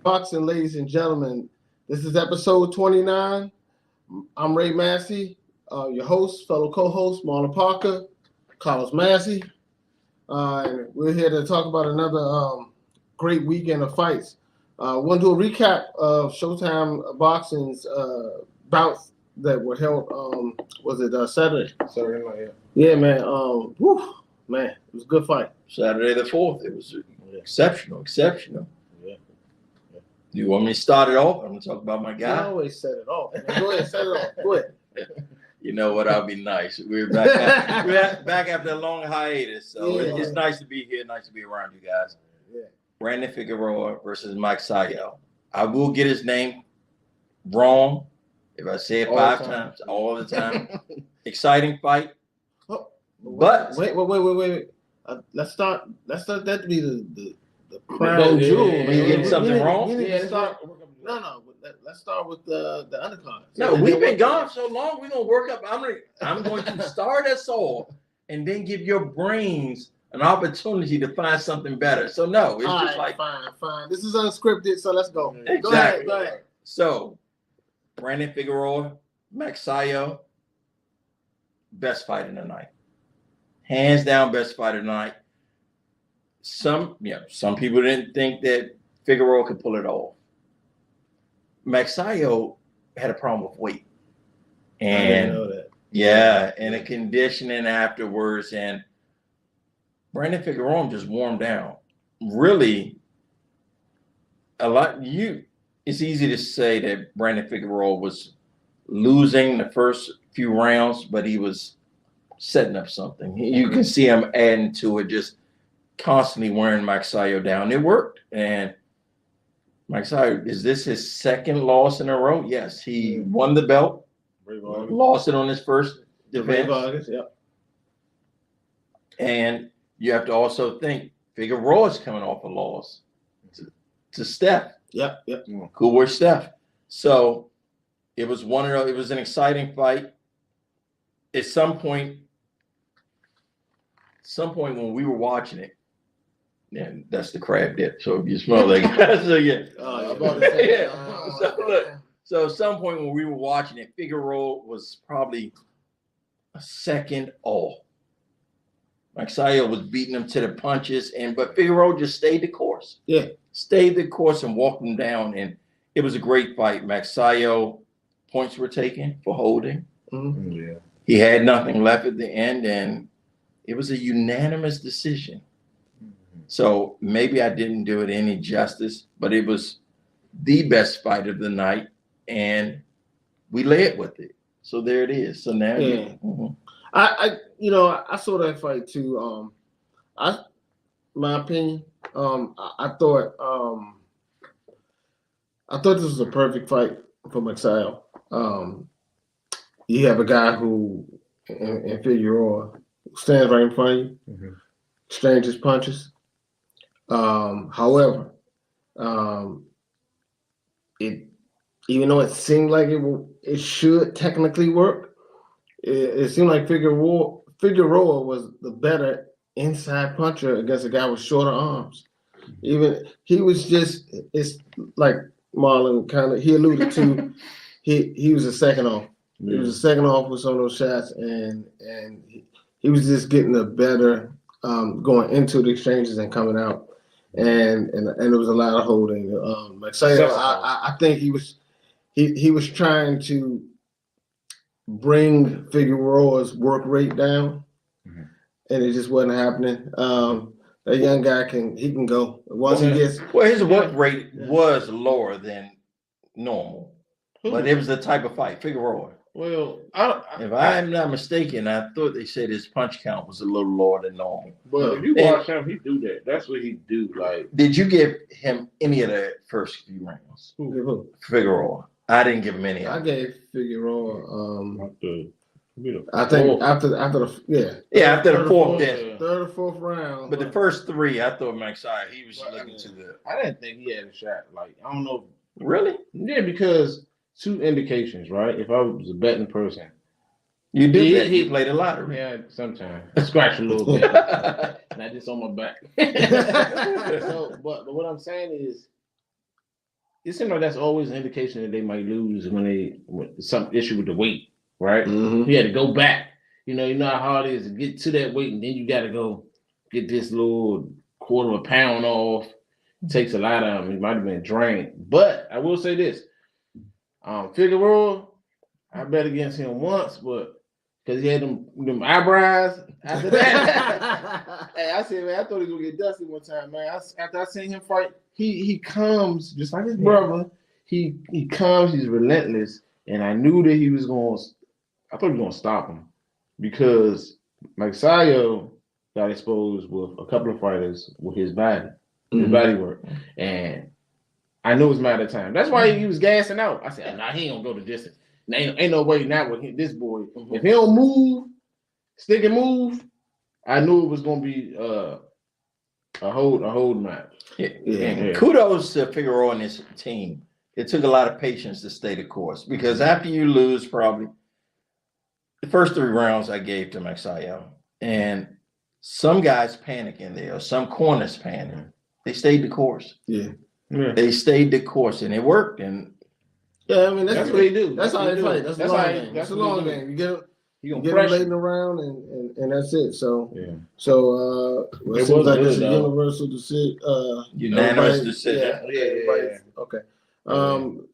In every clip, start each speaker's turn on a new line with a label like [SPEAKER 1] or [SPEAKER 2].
[SPEAKER 1] Boxing, ladies and gentlemen. This is episode 29. I'm Ray Massey, your host, fellow co-host, Marlon Parker, Carlos Massey. And we're here to talk about another great weekend of fights. We're going to do a recap of Showtime Boxing's bouts that were held, was it Saturday?
[SPEAKER 2] Saturday night,
[SPEAKER 1] Yeah, man. Man, it was a good fight.
[SPEAKER 3] Saturday the 4th. It was exceptional.
[SPEAKER 2] Yeah.
[SPEAKER 3] You want me to start it off? I'm going to talk about my
[SPEAKER 1] I
[SPEAKER 3] guy.
[SPEAKER 1] always set it off. Go ahead, set it off. Go ahead.
[SPEAKER 3] You know what? I'll be nice. We're back after a long hiatus. So it's nice to be here. Nice to be around you guys.
[SPEAKER 1] Yeah.
[SPEAKER 3] Brandon Figueroa versus Mike Sayo. I will get his name wrong if I say it
[SPEAKER 2] All
[SPEAKER 3] five
[SPEAKER 2] the time.
[SPEAKER 3] times, all the time. Exciting fight.
[SPEAKER 1] But wait. Let's start that to be the crown
[SPEAKER 2] Yeah,
[SPEAKER 1] jewel.
[SPEAKER 2] yeah,
[SPEAKER 1] Man.
[SPEAKER 3] You getting something wrong?
[SPEAKER 1] You need to
[SPEAKER 2] Yeah,
[SPEAKER 1] start. No. Let's start with the undercard.
[SPEAKER 3] No, we've been gone so long. We're gonna work up. I'm going to start us off and then give your brains an opportunity to find something better. So no, it's
[SPEAKER 1] All
[SPEAKER 3] just
[SPEAKER 1] right,
[SPEAKER 3] like
[SPEAKER 1] fine. This is unscripted, so let's go.
[SPEAKER 3] Exactly.
[SPEAKER 1] Go ahead.
[SPEAKER 3] So. Brandon Figueroa, Max Sayo, best fight of the night, hands down, best fight of the night. Some people didn't think that Figueroa could pull it off. Max Sayo had a problem with weight,
[SPEAKER 1] I didn't know that.
[SPEAKER 3] and the conditioning afterwards, and Brandon Figueroa just warmed down. Really, it's easy to say that Brandon Figueroa was losing the first few rounds, but he was setting up something. You can see him adding to it, just constantly wearing Mike Sayo down. It worked. And Mike Sayo, is this his second loss in a row? Yes, he won the belt, lost it on his first defense.
[SPEAKER 1] Yep.
[SPEAKER 3] And you have to also think Figueroa's coming off a loss to Steph.
[SPEAKER 1] Yep.
[SPEAKER 3] Cool with Steph. So it was it was an exciting fight. At some point when we were watching it, and that's the crab dip. So if you smell that, so yeah. So at some point when we were watching it, Figueroa was probably a second off. Mike Sayo was beating him to the punches, but Figueroa just stayed the course.
[SPEAKER 1] Yeah.
[SPEAKER 3] Stayed the course and walked him down, and it was a great fight. Max Sayo, points were taken for holding.
[SPEAKER 1] Mm-hmm.
[SPEAKER 2] Yeah.
[SPEAKER 3] He had nothing left at the end, and it was a unanimous decision.
[SPEAKER 2] Mm-hmm.
[SPEAKER 3] So maybe I didn't do it any justice, but it was the best fight of the night, and we led with it. So there it is. So now,
[SPEAKER 1] I saw that fight too. My opinion. I thought this was a perfect fight for Maxwell. You have a guy who in Figueroa stands right in front of you, exchanges punches. However, even though it seemed like it should technically work, it seemed like Figueroa was the better inside puncher against a guy with shorter arms. Even he was it's like Marlon he alluded to, he was a second off. He was a second off with some of those shots, and he was just getting the better going into the exchanges and coming out, and there was a lot of holding. I think he was trying to bring Figueroa's work rate down. And it just wasn't happening. That young guy can go once he gets.
[SPEAKER 3] Well, his work rate was lower than normal, but it was the type of fight. Figueroa.
[SPEAKER 2] Well,
[SPEAKER 3] if I'm not mistaken, I thought they said his punch count was a little lower than normal.
[SPEAKER 2] But if you watch him, he do that. That's what he do. Like,
[SPEAKER 3] did you give him any of the first few rounds?
[SPEAKER 1] Who?
[SPEAKER 3] Figueroa. I didn't give him any.
[SPEAKER 1] I gave Figueroa.
[SPEAKER 2] I
[SPEAKER 1] think after the
[SPEAKER 3] after the fourth,
[SPEAKER 1] third or fourth round.
[SPEAKER 3] But the first three, I thought Max Sayo, he was looking to the.
[SPEAKER 2] I didn't think he had a shot. Like, I don't know.
[SPEAKER 3] Really?
[SPEAKER 2] Yeah, because two indications, right? If I was a betting person,
[SPEAKER 3] you do. He played the lottery.
[SPEAKER 2] Yeah, sometimes I scratch a little bit, not just on my back. But what I'm saying is, it seems like that's always an indication that they might lose when some issue with the weight, right?
[SPEAKER 1] Mm-hmm.
[SPEAKER 2] He had to go back. You know how hard it is to get to that weight, and then you got to go get this little quarter of a pound off. It takes a lot of him. He might have been drained. But I will say this. Figueroa, I bet against him once, but because he had them eyebrows after that. Hey, I said, man, I thought he was going to get dusty one time, man. After I seen him fight, he comes just like his brother. He comes, he's relentless. And I knew that I thought he was going to stop him. Because Mike Sayo got exposed with a couple of fighters with his body work. And I knew it was a matter of time. That's why he was gassing out. I said, nah, he ain't gonna go the distance. Ain't no way not with this boy. If he don't move, stick and move, I knew it was gonna be a hold match.
[SPEAKER 3] Yeah. Kudos to Figueroa and his team. It took a lot of patience to stay the course because after you lose probably the first 3 rounds I gave to Maxayo, and some guys panic in there, or some corners panic. They stayed the course.
[SPEAKER 1] Yeah.
[SPEAKER 3] They stayed the course, and it worked. And
[SPEAKER 1] I mean that's
[SPEAKER 2] what they do.
[SPEAKER 1] That's how they fight. That's a long game. That's a long game. You get them late around, and that's it. So it seems like it's a universal decision.
[SPEAKER 3] Unanimous decision.
[SPEAKER 1] Yeah. Okay.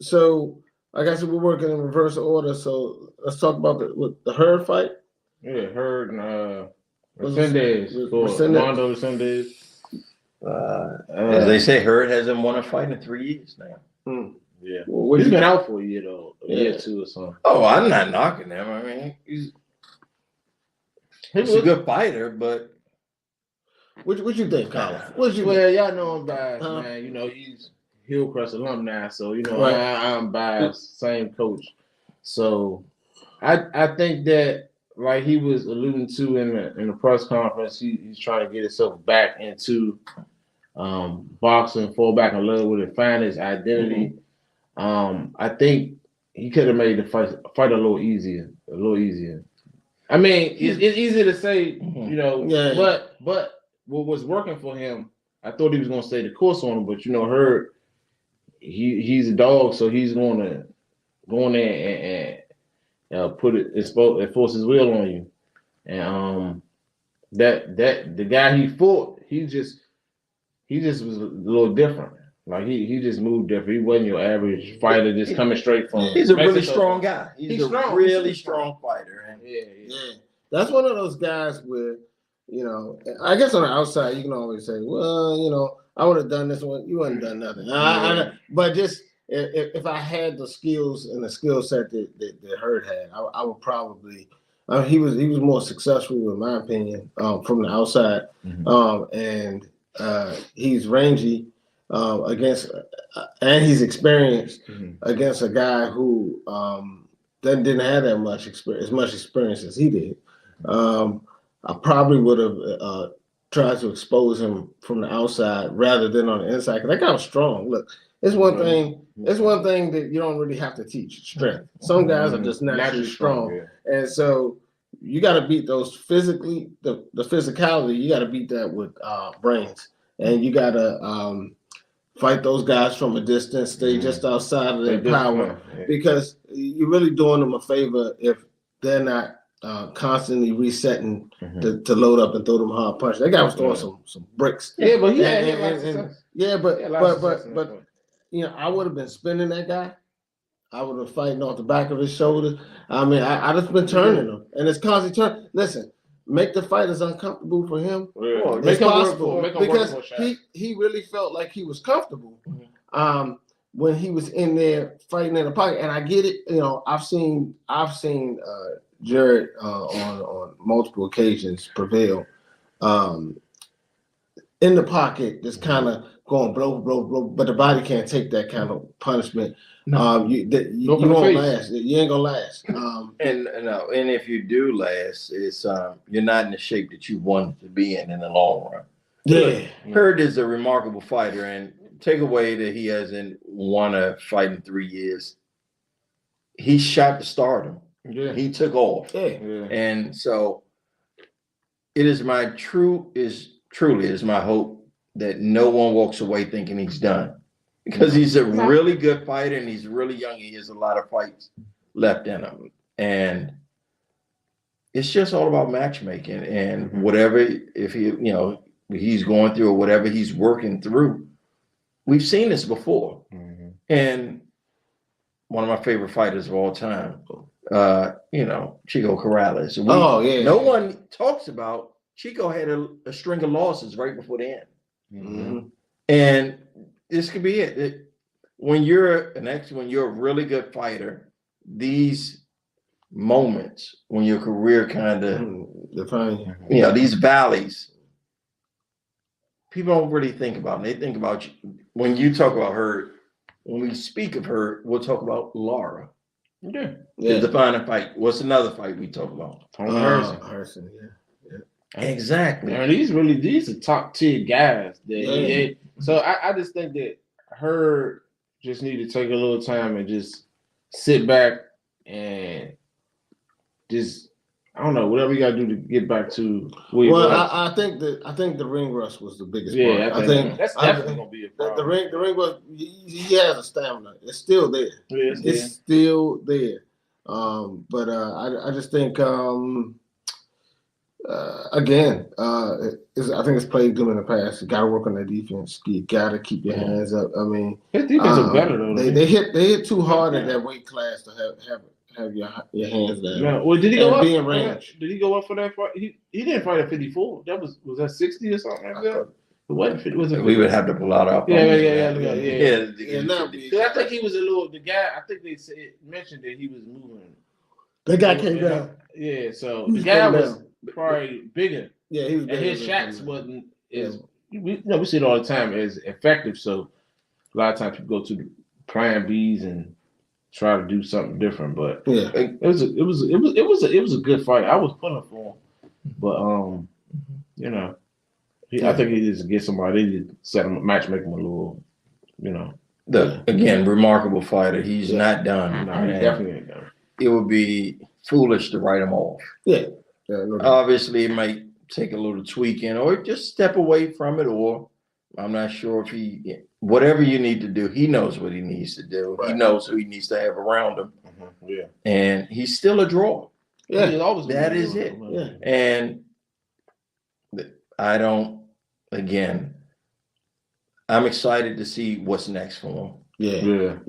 [SPEAKER 1] So like I said, we're working in reverse order. So let's talk about the Hurd fight.
[SPEAKER 2] Yeah, Hurd and Armando Resendez.
[SPEAKER 3] As they say, Hurd hasn't won a fight in 3 years now.
[SPEAKER 2] Yeah, well, he's been out for a year though, a year or two or something.
[SPEAKER 3] Oh, I'm not knocking him. I mean, he's a good fighter, but
[SPEAKER 1] what you think, Colin?
[SPEAKER 2] Well, y'all know I'm biased, man. You know he's Hillcrest alumni, so you know I'm biased. Same coach, so I think that like he was alluding to in the press conference, he's trying to get himself back into boxing, fall back in love with it, find his identity. I think he could have made the fight a little easier. I mean, it's easy to say, you know, but what was working for him, I thought he was going to stay the course on him, but you know, Hurd, he's a dog, so he's going to go in there and put it force his will on you. And that the guy he fought, he just was a little different. Like he just moved different. He wasn't your average fighter just coming straight from.
[SPEAKER 3] He's a really strong guy. He's a really strong fighter. And
[SPEAKER 1] yeah. That's one of those guys where, you know, I guess on the outside you can always say, well, you know, I would have done this one. You wouldn't done nothing. But just if I had the skills and the skill set that Hurd had, I would probably. He was more successful, in my opinion, from the outside, and he's rangy against, and he's experienced against a guy who didn't have that much experience, as much experience as he did. I probably would have tried to expose him from the outside rather than on the inside, because that guy was strong. Look, it's one thing. It's one thing that you don't really have to teach strength. Some guys are just naturally strong, and so you got to beat those physically. The physicality, you got to beat that with brains, and you got to fight those guys from a distance. Stay just outside of their power, because you're really doing them a favor if they're not constantly resetting to load up and throw them hard punch. That guy was throwing some bricks.
[SPEAKER 2] Yeah, but
[SPEAKER 1] but you know, I would have been spinning that guy. I would have fighting off the back of his shoulders. I mean, I just been turning him, and it's constantly turn. Listen, make the fight as uncomfortable for him as possible, because he really felt like he was comfortable when he was in there fighting in the pocket. And I get it. You know, I've seen Jared on multiple occasions prevail in the pocket, just kind of going blow, but the body can't take that kind of punishment. No. You won't last. You ain't gonna last.
[SPEAKER 3] And if you do last, it's you're not in the shape that you wanted to be in the long run.
[SPEAKER 1] Yeah,
[SPEAKER 3] Hurd is a remarkable fighter, and take away that he hasn't won a fight in 3 years. He shot to stardom. Yeah. He took off. Yeah. And so it is truly my hope that no one walks away thinking he's done. because he's a really good fighter and he's really young. He has a lot of fights left in him, and it's just all about matchmaking and whatever. If he, he's going through or whatever he's working through. We've seen this before, and one of my favorite fighters of all time, Chico Corrales. No one talks about Chico had a string of losses right before the end, and this could be it. When you're a really good fighter, these moments when your career kind of
[SPEAKER 1] define,
[SPEAKER 3] these valleys, people don't really think about them. They think about when you talk about her. When we speak of her, we'll talk about Lara.
[SPEAKER 1] Yeah.
[SPEAKER 3] The defining fight. What's another fight we talk about?
[SPEAKER 1] Harrison. Yeah.
[SPEAKER 3] Exactly.
[SPEAKER 2] And these are top tier guys. So I just think that her just need to take a little time and just sit back and just, I don't know, whatever you gotta do to get back to where
[SPEAKER 1] I think the ring rust was the biggest part. I think
[SPEAKER 2] that's definitely gonna be a problem.
[SPEAKER 1] The ring rust, he has a stamina. It's still there. It's still there. But I just think again, I think it's played good in the past. You got to work on that defense. You got to keep your hands up. I mean,
[SPEAKER 2] his defense is better though.
[SPEAKER 1] They hit too hard at that weight class to have your hands down.
[SPEAKER 2] Yeah. Well, did he go up?
[SPEAKER 1] Be in range.
[SPEAKER 2] Did he go up for that fight? He didn't fight at 54. Was that 60 or something like that? It wasn't 50. Was it?
[SPEAKER 3] We would have to pull out our
[SPEAKER 2] Yeah.
[SPEAKER 3] I
[SPEAKER 2] think he was a little. The guy. I think they mentioned that he was moving.
[SPEAKER 1] The guy came down.
[SPEAKER 2] Yeah. So the guy was probably bigger.
[SPEAKER 1] Yeah, he was bigger.
[SPEAKER 2] And his shots wasn't as we see it all the time as effective. So a lot of times people go to plan Bs and try to do something different. But it was a good fight. I was pulling for him, but I think he needs to get somebody to set him, matchmake him a little,
[SPEAKER 3] Again, remarkable fighter. He's not done.
[SPEAKER 2] No, he definitely ain't done.
[SPEAKER 3] It would be foolish to write him off.
[SPEAKER 1] Yeah.
[SPEAKER 3] Obviously, it might take a little tweaking or just step away from it, or I'm not sure if whatever you need to do, he knows what he needs to do. Right. He knows who he needs to have around him.
[SPEAKER 2] Yeah.
[SPEAKER 3] And he's still a draw.
[SPEAKER 1] Yeah.
[SPEAKER 3] That is it.
[SPEAKER 1] Yeah.
[SPEAKER 3] And I'm excited to see what's next for him.
[SPEAKER 1] Yeah.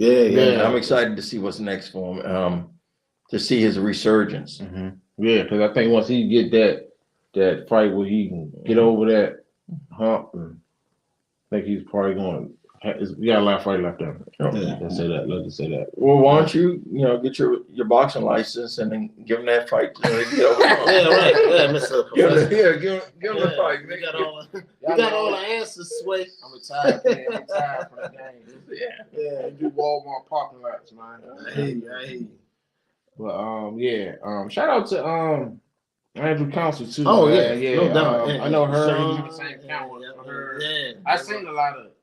[SPEAKER 3] I'm excited to see what's next for him. To see his resurgence.
[SPEAKER 2] Yeah, because I think once he get that fight where he can get over that hump, and I think he's probably going. We got a lot of fight left there. Let's say that.
[SPEAKER 3] Well, why don't you get your boxing license and then give him that fight?
[SPEAKER 1] Yeah, right. Yeah, Mr.
[SPEAKER 3] Give him the fight.
[SPEAKER 1] We got all the answers, Sway.
[SPEAKER 2] I'm retired for the game. Yeah. Do Walmart parking lots, man.
[SPEAKER 1] I hear you.
[SPEAKER 2] But shout out to Andrew Council too.
[SPEAKER 1] Oh
[SPEAKER 2] man.
[SPEAKER 1] yeah, no doubt.
[SPEAKER 2] I know her. He was the same count with her.
[SPEAKER 1] Yeah,
[SPEAKER 2] I seen a lot of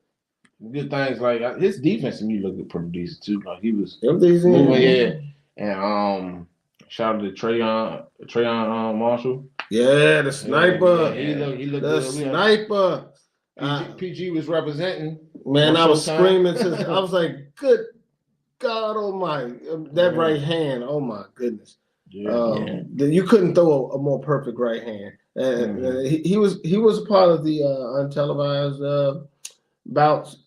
[SPEAKER 2] good things. Like his defense to me looked pretty decent too. Like he was moving, and shout out to Trayon Marshall.
[SPEAKER 1] Yeah, the sniper.
[SPEAKER 2] He looked
[SPEAKER 1] the
[SPEAKER 2] good.
[SPEAKER 1] Sniper.
[SPEAKER 2] PG was representing.
[SPEAKER 1] Man, I was screaming. I was like, good God almighty, that right hand, oh my goodness. You couldn't throw a more perfect right hand. He was a part of the untelevised bouts.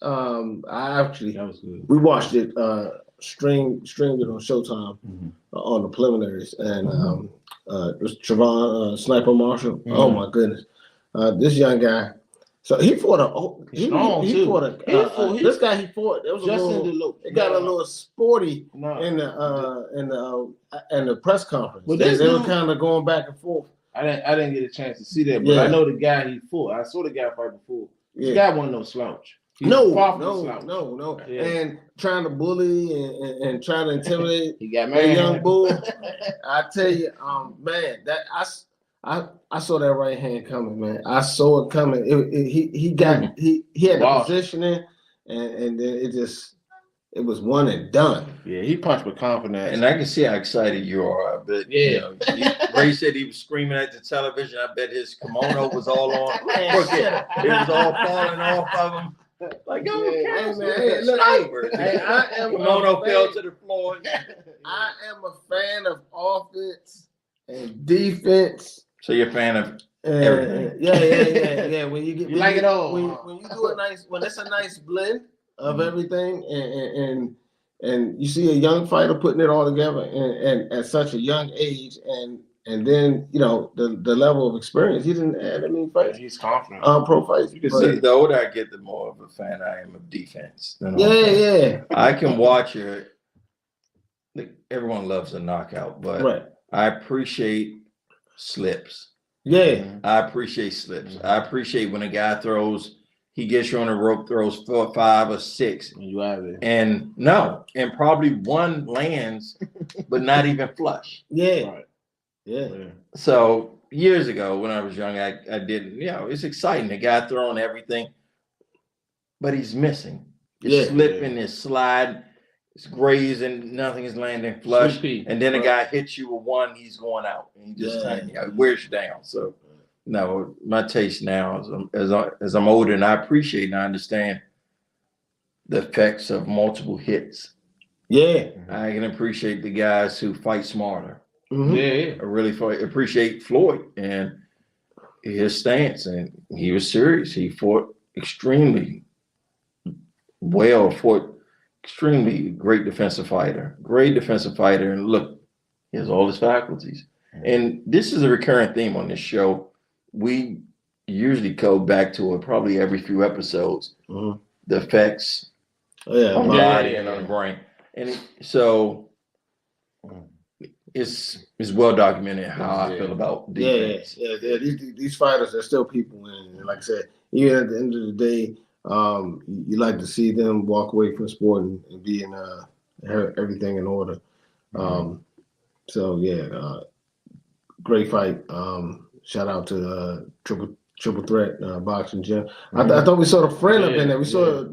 [SPEAKER 1] We watched it, streamed it on Showtime on the preliminaries, and it was Trevon Sniper Marshall. Oh my goodness, this young guy. So he fought this guy he fought. It was it got a little sporty in the press conference. But they were kind of going back and forth.
[SPEAKER 2] I didn't get a chance to see that, but I know the guy he fought. I saw the guy fight before. The guy wasn't no slouch.
[SPEAKER 1] No.
[SPEAKER 2] Yeah.
[SPEAKER 1] And trying to bully and trying to intimidate
[SPEAKER 2] he got
[SPEAKER 1] that young bull. I tell you, man, that I saw that right hand coming, man. I saw it coming. He had the positioning, and then it was one and done.
[SPEAKER 2] Yeah, he punched with confidence,
[SPEAKER 3] and I can see how excited you are. But Ray said he was screaming at the television. I bet his kimono was all on. It was all falling off of him. Like, go
[SPEAKER 1] Hey,
[SPEAKER 3] cancel.
[SPEAKER 1] man, hey, look,
[SPEAKER 3] Snipers.
[SPEAKER 1] hey, I am
[SPEAKER 3] Kimono
[SPEAKER 1] a
[SPEAKER 3] fell
[SPEAKER 1] fan.
[SPEAKER 3] to the floor.
[SPEAKER 1] I am a fan of offense and defense.
[SPEAKER 3] So you're a fan of
[SPEAKER 1] And,
[SPEAKER 3] everything.
[SPEAKER 1] yeah. When you get
[SPEAKER 2] You like it all,
[SPEAKER 1] when,
[SPEAKER 2] huh?
[SPEAKER 1] when you do when it's a nice blend of
[SPEAKER 3] Mhm.
[SPEAKER 1] everything, and you see a young fighter putting it all together, and at such a young age, and then the level of experience. He didn't add any fights,
[SPEAKER 2] He's confident.
[SPEAKER 1] pro fights.
[SPEAKER 3] You can
[SPEAKER 1] but-
[SPEAKER 3] see the older I get, the more of a fan I am of defense. than
[SPEAKER 1] yeah,
[SPEAKER 3] offense.
[SPEAKER 1] yeah,
[SPEAKER 3] I can watch it. Everyone loves a knockout, but
[SPEAKER 1] right,
[SPEAKER 3] I appreciate slips.
[SPEAKER 1] yeah,
[SPEAKER 3] I appreciate slips. I appreciate when a guy he gets you on a rope, throws 4, 5, or 6.
[SPEAKER 2] You out of there.
[SPEAKER 3] And probably one lands, but not even flush.
[SPEAKER 1] yeah,
[SPEAKER 2] Right.
[SPEAKER 1] yeah.
[SPEAKER 3] So years ago when I was young, I didn't, it's exciting. The guy throwing everything, but he's missing. It's slipping, it's sliding, it's grazing, nothing is landing flush. And then a guy hits you with one, he's going out. And he just wears you down. So no, my taste now as I'm older and I appreciate and I understand the effects of multiple hits.
[SPEAKER 1] Yeah.
[SPEAKER 3] I can appreciate the guys who fight smarter.
[SPEAKER 1] Mm-hmm.
[SPEAKER 2] Yeah.
[SPEAKER 3] I really appreciate Floyd and his stance, and he was serious. He fought extremely well, extremely great defensive fighter, and look, he has all his faculties. And this is a recurring theme on this show. We usually go back to it probably every few episodes, the effects on the body and on the brain. And so it's well documented how I feel about defense.
[SPEAKER 1] Yeah. These fighters are still people, and like I said, even at the end of the day, you like to see them walk away from sport and be in everything in order. Great fight. Shout out to Triple Threat Boxing Gym. I thought we saw the friend up in there. We saw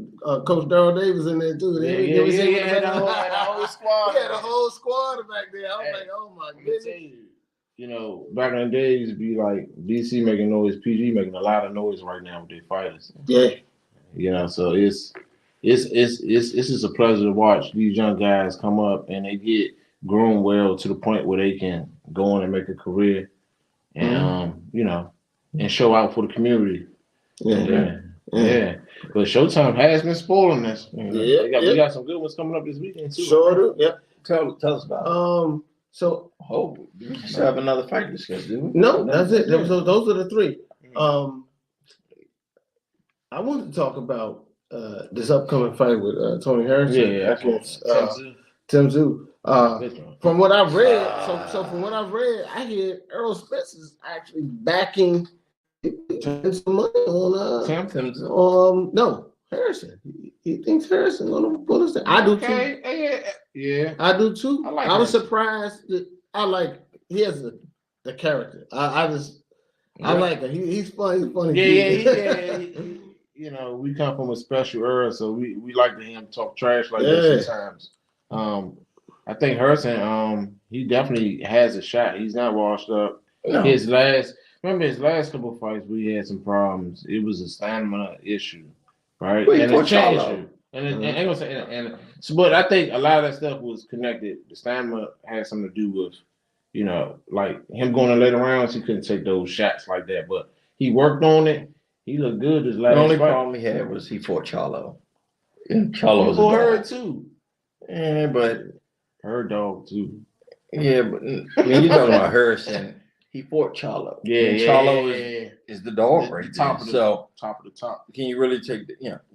[SPEAKER 1] Coach Darrell Davis in there too.
[SPEAKER 2] Had the whole squad.
[SPEAKER 1] He had a whole squad back there. I was like, oh my goodness.
[SPEAKER 2] Back in the days, it'd be like DC making noise, PG making a lot of noise right now with their fighters.
[SPEAKER 1] Yeah.
[SPEAKER 2] So it's just a pleasure to watch these young guys come up and they get groomed well to the point where they can go on and make a career and and show out for the community. Yeah. But Showtime has been spoiling us. We got some good ones coming up this weekend too.
[SPEAKER 1] Sure do. Yep.
[SPEAKER 3] Tell us about it.
[SPEAKER 1] So
[SPEAKER 3] we still have another fight discussed, do we?
[SPEAKER 1] No, that's it. Those are the three. I wanted to talk about this upcoming fight with Tony Harrison against Tim Tszyu. From what I've read, I hear Errol Spence is actually backing some money on no, Harrison. He thinks Harrison gonna pull us down. I do too.
[SPEAKER 2] Yeah.
[SPEAKER 1] I do too. I was
[SPEAKER 2] Harrison.
[SPEAKER 1] surprised that he has the character. I like him. He's funny. He's funny.
[SPEAKER 2] We come from a special era, so we like to hear him talk trash like that sometimes. I think Harrison, he definitely has a shot. He's not washed up.
[SPEAKER 3] No.
[SPEAKER 2] His last couple of fights, we had some problems. It was a stamina issue, right?
[SPEAKER 3] Well,
[SPEAKER 2] and a chin issue. But I think a lot of that stuff was connected. The stamina had something to do with, like him going in later rounds, he couldn't take those shots like that. But he worked on it. He looked good his last
[SPEAKER 3] The only
[SPEAKER 2] fight.
[SPEAKER 3] problem he had was he fought Charlo. And Charlo was
[SPEAKER 2] her too.
[SPEAKER 3] Yeah, but
[SPEAKER 2] her dog too.
[SPEAKER 3] Yeah, but you're talking about Harrison. He fought Charlo. Charlo is the dog right
[SPEAKER 2] top
[SPEAKER 3] there.
[SPEAKER 2] Top of the top.
[SPEAKER 3] Can you really take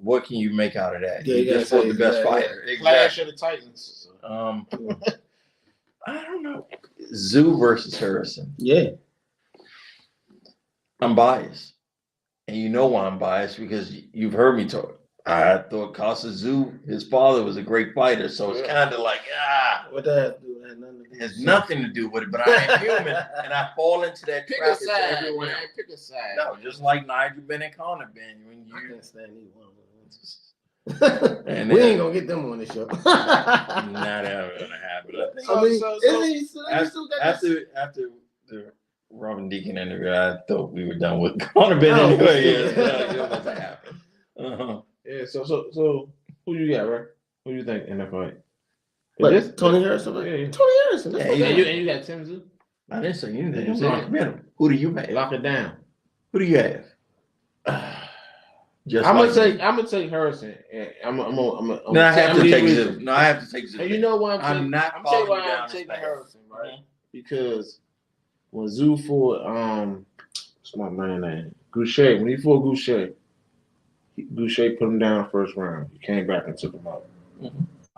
[SPEAKER 3] what can you make out of that?
[SPEAKER 1] Yeah,
[SPEAKER 3] he just fought the best fighter.
[SPEAKER 2] Exactly. Clash of the Titans.
[SPEAKER 3] I don't know. Tszyu versus Harrison.
[SPEAKER 1] Yeah.
[SPEAKER 3] I'm biased. And you know why I'm biased, because you've heard me talk. I thought Tszyu, his father, was a great fighter, so it's kind of like,
[SPEAKER 1] what that do?
[SPEAKER 3] It has nothing to do with it, but I am human, and I fall into that
[SPEAKER 2] Pick
[SPEAKER 3] trap.
[SPEAKER 2] a side, man. Pick a side.
[SPEAKER 3] No, just like Nigel Ben and Conor Ben.
[SPEAKER 1] I can't stand either one of them.
[SPEAKER 3] And
[SPEAKER 1] we ain't gonna get them on the show.
[SPEAKER 3] Not ever gonna happen. After the Robin Deacon interview, I thought we were done with Conor Ben anyway. It wasn't happen.
[SPEAKER 2] Yeah. So who you got, right? Who you think in that fight?
[SPEAKER 1] But Tony Harrison,
[SPEAKER 2] Yeah, yeah.
[SPEAKER 1] Tony Harrison. That's
[SPEAKER 3] Yeah,
[SPEAKER 1] my
[SPEAKER 2] And
[SPEAKER 1] guy.
[SPEAKER 2] you got Tim Zoo.
[SPEAKER 3] I didn't say anything.
[SPEAKER 2] You
[SPEAKER 3] I'm
[SPEAKER 2] said
[SPEAKER 3] not committed. Who do you have?
[SPEAKER 2] Lock it down.
[SPEAKER 3] Who do you have? Just
[SPEAKER 2] I'm
[SPEAKER 3] like
[SPEAKER 2] gonna take Harrison. And
[SPEAKER 3] No, I have to take Zoo. No, I have to take Zoo.
[SPEAKER 2] And you know why
[SPEAKER 3] I'm not
[SPEAKER 2] I'm telling you
[SPEAKER 3] following
[SPEAKER 2] why
[SPEAKER 3] you
[SPEAKER 2] I'm
[SPEAKER 3] down this
[SPEAKER 2] taking
[SPEAKER 3] path.
[SPEAKER 2] Harrison, right? Because when Zoo fought what's my man name? Goucher. When he fought Goucher, Goucher put him down first round. He came back and took him out.
[SPEAKER 3] Mhm.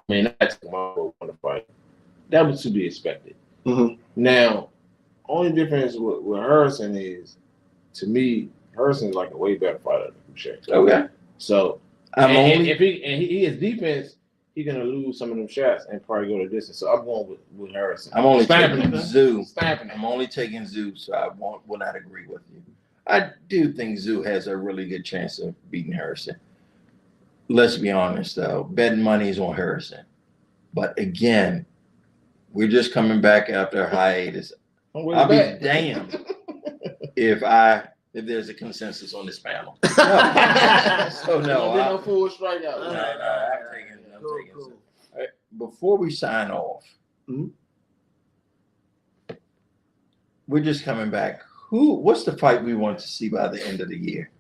[SPEAKER 2] I mean, that took him out on the fight. That was to be expected.
[SPEAKER 1] Mhm.
[SPEAKER 2] Now, only difference with Harrison is, to me, Harrison's like a way better fighter than Boucher.
[SPEAKER 3] Okay.
[SPEAKER 2] So,
[SPEAKER 3] I'm only
[SPEAKER 2] if he his defense, he's gonna lose some of them shots and probably go the distance. So I'm going with Harrison.
[SPEAKER 3] I'm only
[SPEAKER 2] Stamping
[SPEAKER 3] taking
[SPEAKER 2] it.
[SPEAKER 3] Zoo.
[SPEAKER 2] Stamping it.
[SPEAKER 3] I'm only taking Zoo, so I will not agree with you. I do think Zoo has a really good chance of beating Harrison. Let's be honest, though. Betting money is on Harrison. But again, we're just coming back after a hiatus. I'll be damned if there's a consensus on this panel. No. So no,
[SPEAKER 2] no full strikeout.
[SPEAKER 3] No, I'm taking Zoo. All right, before we sign off, we're just coming back. What's the fight we want to see by the end of the year?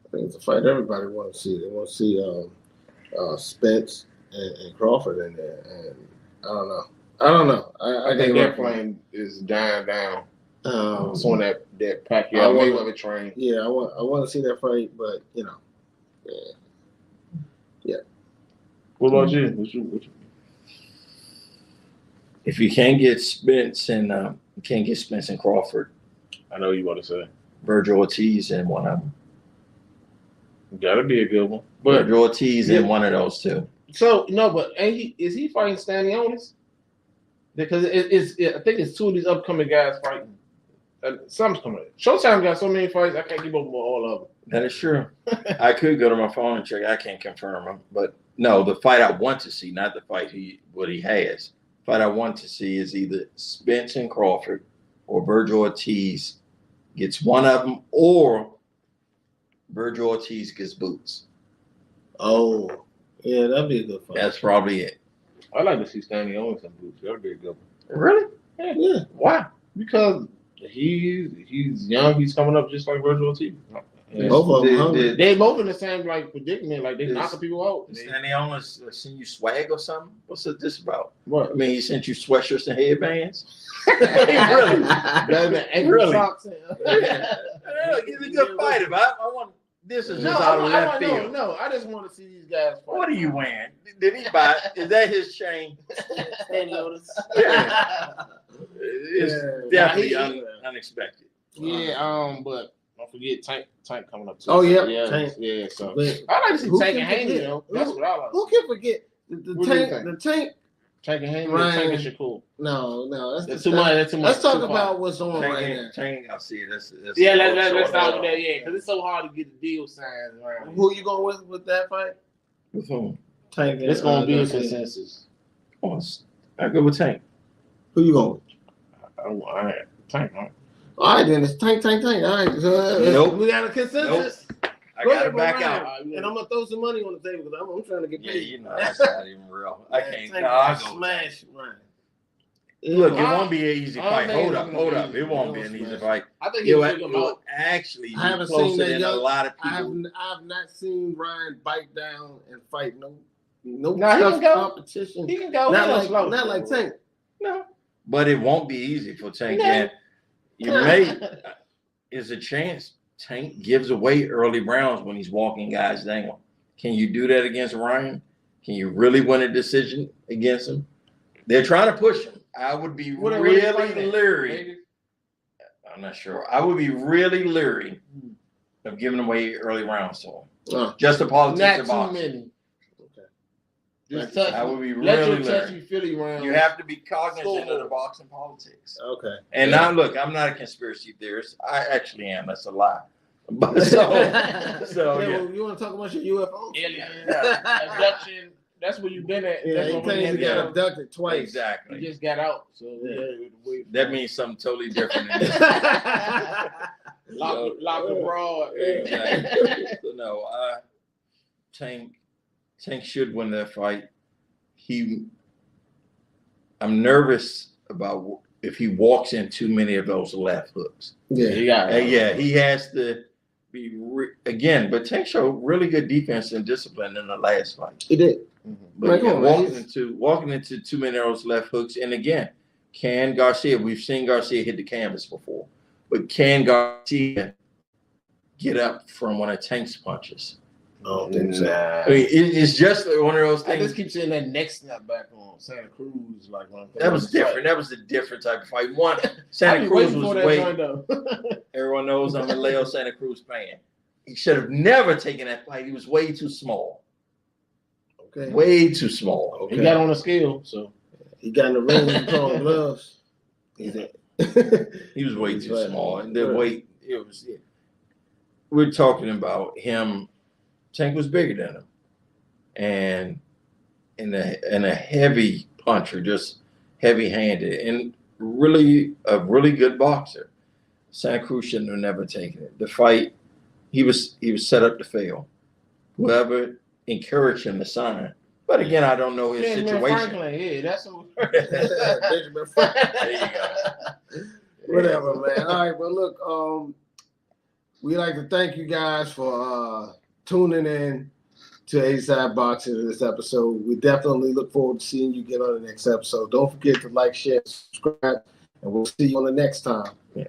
[SPEAKER 1] I think it's a fight everybody wants to see. They want to see Spence and Crawford in there, and I don't know.
[SPEAKER 2] I think that plane is dying down. It's on that Pacquiao Mayweather train.
[SPEAKER 1] Yeah, I want to see that fight, but yeah.
[SPEAKER 2] What about you? What you?
[SPEAKER 3] If you can't get Spence and Crawford,
[SPEAKER 2] I know you want to say
[SPEAKER 3] Virgil Ortiz in one of them.
[SPEAKER 2] Gotta be a good one. But
[SPEAKER 3] Virgil Ortiz in one of those two.
[SPEAKER 2] So no, but is he fighting Stanionis? Because I think it's two of these upcoming guys fighting. Something's coming. Showtime got so many fights, I can't keep up with all of them.
[SPEAKER 3] That is true. I could go to my phone and check. I can't confirm them, but no, the fight I want to see, not the fight what he has. The fight I want to see is either Spence and Crawford or Virgil Ortiz gets one of them, or Virgil Ortiz gets boots.
[SPEAKER 1] Oh, yeah, that'd be a good fight.
[SPEAKER 3] That's probably it.
[SPEAKER 2] I'd like to see Stanionis and boots. That'd be a good one.
[SPEAKER 3] Really?
[SPEAKER 1] Yeah.
[SPEAKER 2] Why? Because he's young. He's coming up just like Virgil Ortiz.
[SPEAKER 1] Both of them hungry.
[SPEAKER 2] They both in the same predicament. Like they knocking people out.
[SPEAKER 3] Stanionis send you swag or something? What's this about?
[SPEAKER 2] What?
[SPEAKER 3] I mean, he sent you sweatshirts and headbands.
[SPEAKER 2] Really?
[SPEAKER 3] Really?
[SPEAKER 2] Socks.
[SPEAKER 3] He's a good fighter, but I want. This is just out of left field.
[SPEAKER 2] No, I just want to see these guys fight.
[SPEAKER 3] What are you wearing? Did he buy? Is that his chain?
[SPEAKER 1] Stanionis.
[SPEAKER 3] It's definitely unexpected.
[SPEAKER 2] Yeah, but don't forget Tank coming up too.
[SPEAKER 1] Oh yeah,
[SPEAKER 2] yeah,
[SPEAKER 1] Tank.
[SPEAKER 2] yeah. So
[SPEAKER 1] But
[SPEAKER 2] I like to see
[SPEAKER 1] who
[SPEAKER 2] Tank
[SPEAKER 1] can
[SPEAKER 2] and Haney.
[SPEAKER 1] forget?
[SPEAKER 2] You know, that's what I like.
[SPEAKER 1] Who can forget
[SPEAKER 2] What do you think?
[SPEAKER 1] the tank?
[SPEAKER 2] Tank and Haney.
[SPEAKER 1] Ryan.
[SPEAKER 2] Tank and Shakur.
[SPEAKER 1] No,
[SPEAKER 2] That's too much. That's too much.
[SPEAKER 1] Let's talk
[SPEAKER 2] Too
[SPEAKER 1] about
[SPEAKER 2] hard.
[SPEAKER 1] what's on right now.
[SPEAKER 3] Tank, I see it. That's
[SPEAKER 2] Yeah, let's start with that. Yeah, because it's so hard to get the deal signed around.
[SPEAKER 1] Who you going with that fight?
[SPEAKER 3] With whom?
[SPEAKER 1] Tank.
[SPEAKER 2] It's gonna be a consensus.
[SPEAKER 3] I go with Tank.
[SPEAKER 1] Who you going with?
[SPEAKER 2] Tank.
[SPEAKER 1] All right, then it's Tank. All right,
[SPEAKER 3] Nope.
[SPEAKER 1] We got a consensus.
[SPEAKER 3] I
[SPEAKER 1] Go
[SPEAKER 3] gotta
[SPEAKER 1] ahead,
[SPEAKER 3] back
[SPEAKER 1] Brian.
[SPEAKER 3] out.
[SPEAKER 1] And I'm gonna throw some money on the table because I'm trying to get
[SPEAKER 3] Yeah,
[SPEAKER 1] paid.
[SPEAKER 3] you know that's not even real. I can't.
[SPEAKER 1] Tank
[SPEAKER 3] No, I go.
[SPEAKER 1] smash, Ryan.
[SPEAKER 3] Look, it
[SPEAKER 2] I-
[SPEAKER 3] won't be an easy
[SPEAKER 2] I don't
[SPEAKER 3] fight.
[SPEAKER 2] think
[SPEAKER 3] Hold
[SPEAKER 2] it's
[SPEAKER 3] up.
[SPEAKER 2] gonna be
[SPEAKER 3] It won't be
[SPEAKER 1] easy.
[SPEAKER 3] an easy fight.
[SPEAKER 2] I think
[SPEAKER 3] You'll
[SPEAKER 2] he'll figure him out.
[SPEAKER 3] actually
[SPEAKER 1] I haven't
[SPEAKER 3] be
[SPEAKER 1] seen
[SPEAKER 3] closer
[SPEAKER 1] that
[SPEAKER 3] than
[SPEAKER 1] young-
[SPEAKER 3] a lot of
[SPEAKER 1] I
[SPEAKER 3] people.
[SPEAKER 1] have not seen Ryan bite down and fight no
[SPEAKER 2] Nah, he
[SPEAKER 1] tough
[SPEAKER 2] can go.
[SPEAKER 1] competition.
[SPEAKER 2] He can go.
[SPEAKER 1] Not like Tank.
[SPEAKER 3] No, but it won't be easy for Tank.
[SPEAKER 2] No.
[SPEAKER 3] And you may is a chance Tank gives away early rounds when he's walking guys down. Can you do that against Ryan? Can you really win a decision against him? They're trying to push him. I would be really leery. I'm not sure. I would be really leery of giving away early rounds to him. Just the politics
[SPEAKER 2] Not
[SPEAKER 3] of
[SPEAKER 2] too
[SPEAKER 3] boxing.
[SPEAKER 2] many. Just
[SPEAKER 3] I would be
[SPEAKER 2] let
[SPEAKER 3] really
[SPEAKER 2] your
[SPEAKER 3] leery.
[SPEAKER 2] touchy Philly round.
[SPEAKER 3] You have to be cognizant of the boxing politics.
[SPEAKER 1] Okay.
[SPEAKER 3] And now, look, I'm not a conspiracy theorist. I actually am. That's a lie. But so
[SPEAKER 1] Yeah,
[SPEAKER 3] yeah.
[SPEAKER 1] well, you want to talk about your UFO?
[SPEAKER 2] Alien abduction. That's where you've been at.
[SPEAKER 1] Yeah,
[SPEAKER 2] That's
[SPEAKER 1] he
[SPEAKER 2] what
[SPEAKER 1] claims he
[SPEAKER 2] we
[SPEAKER 1] got
[SPEAKER 2] had.
[SPEAKER 1] abducted twice.
[SPEAKER 2] You
[SPEAKER 3] Exactly.
[SPEAKER 2] just got out. So
[SPEAKER 3] That means something totally different than this.
[SPEAKER 2] lock abroad.
[SPEAKER 3] Exactly. So no, Tank should win that fight. I'm nervous about if he walks in too many of those left hooks.
[SPEAKER 1] Yeah.
[SPEAKER 3] He has to be again. But Tank showed really good defense and discipline in the last fight.
[SPEAKER 1] He did.
[SPEAKER 3] But walking into too many of those left hooks, and again, can Garcia? We've seen Garcia hit the canvas before, but can Garcia get up from one of Tank's punches?
[SPEAKER 1] I don't think so.
[SPEAKER 3] I mean, it's just one of those
[SPEAKER 2] I
[SPEAKER 3] things.
[SPEAKER 2] just keep saying that neck snap back on Santa Cruz, like
[SPEAKER 3] That was different. That was a different type of fight. One, Santa Cruz was way. Everyone knows I'm a Leo Santa Cruz fan. He should have never taken that fight. He was way too small.
[SPEAKER 1] Okay.
[SPEAKER 3] Way too small.
[SPEAKER 1] Okay.
[SPEAKER 2] He got on the scale, so
[SPEAKER 1] he got in the ring with throwing gloves.
[SPEAKER 3] He was way too small. And the weight, it was. We're talking about him. Tank was bigger than him, and a heavy puncher, just heavy-handed, and really a really good boxer. Santa Cruz shouldn't have never taken it. The fight, he was set up to fail. Whoever encouraged him to sign, but again, I don't know his situation.
[SPEAKER 2] Yeah, that's what.
[SPEAKER 1] Benjamin Franklin. There you go. Whatever, man. All right, well, look, we'd like to thank you guys for tuning in to A-Side Boxing in this episode. We definitely look forward to seeing you again on the next episode. Don't forget to like, share, subscribe, and we'll see you on the next time.
[SPEAKER 3] Yeah.